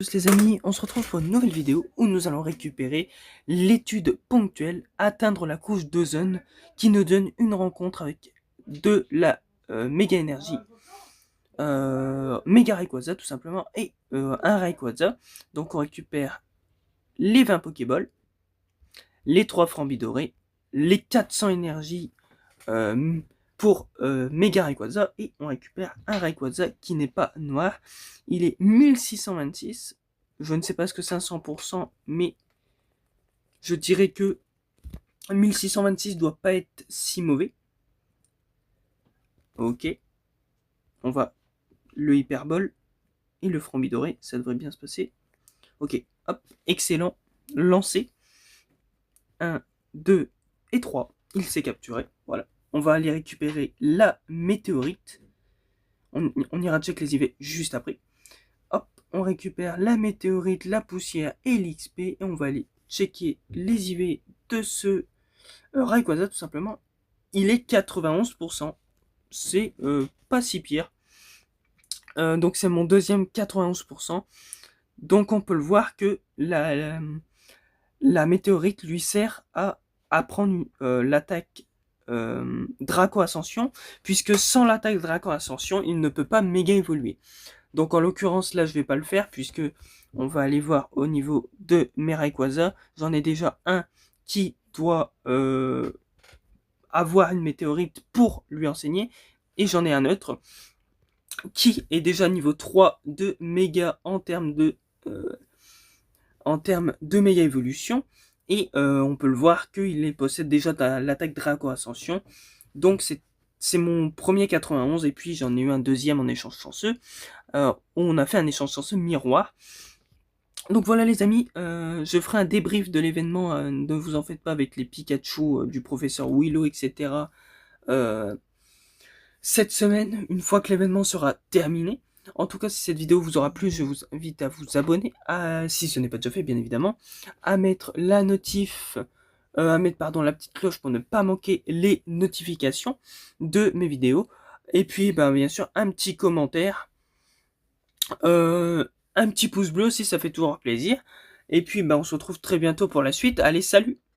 Les amis, on se retrouve pour une nouvelle vidéo où nous allons récupérer l'étude ponctuelle atteindre la couche d'ozone qui nous donne une rencontre avec de la méga énergie, méga Rayquaza tout simplement et un Rayquaza. Donc on récupère les 20 Pokéballs, les 3 Frambidorés, les 400 énergies pour méga Rayquaza et on récupère un Rayquaza qui n'est pas noir. Il est 1626. Je ne sais pas ce que c'est un 100%, mais je dirais que 1626 doit pas être si mauvais. Ok. On va le hyperbole et le frambidoré, ça devrait bien se passer. Ok, hop, excellent. Lancé. 1, 2 et 3. Il s'est capturé. Voilà. On va aller récupérer la météorite. On ira check les IV juste après. Hop, on récupère la météorite, la poussière et l'XP. Et on va aller checker les IV de ce Rayquaza tout simplement. Il est 91%. C'est pas si pire. Donc c'est mon deuxième 91%. Donc on peut le voir que la météorite lui sert à apprendre l'attaque Draco Ascension, puisque sans l'attaque Draco Ascension, il ne peut pas méga évoluer. Donc en l'occurrence là je vais pas le faire, puisque on va aller voir au niveau de mes Rayquaza. J'en ai déjà un qui doit avoir une météorite pour lui enseigner, et j'en ai un autre qui est déjà niveau 3 de méga en termes de méga évolution, et on peut le voir qu'il possède déjà l'attaque Draco Ascension. Donc c'est mon premier 91, et puis j'en ai eu un deuxième en échange chanceux. On a fait un échange chanceux miroir. Donc voilà les amis, je ferai un débrief de l'événement, ne vous en faites pas, avec les Pikachu du professeur Willow, etc. Cette semaine, une fois que l'événement sera terminé. En tout cas, si cette vidéo vous aura plu, je vous invite à vous abonner, si ce n'est pas déjà fait bien évidemment, à mettre la notif, à mettre pardon la petite cloche pour ne pas manquer les notifications de mes vidéos. Et puis bien sûr un petit commentaire, un petit pouce bleu si ça fait toujours plaisir. Et puis on se retrouve très bientôt pour la suite. Allez, salut!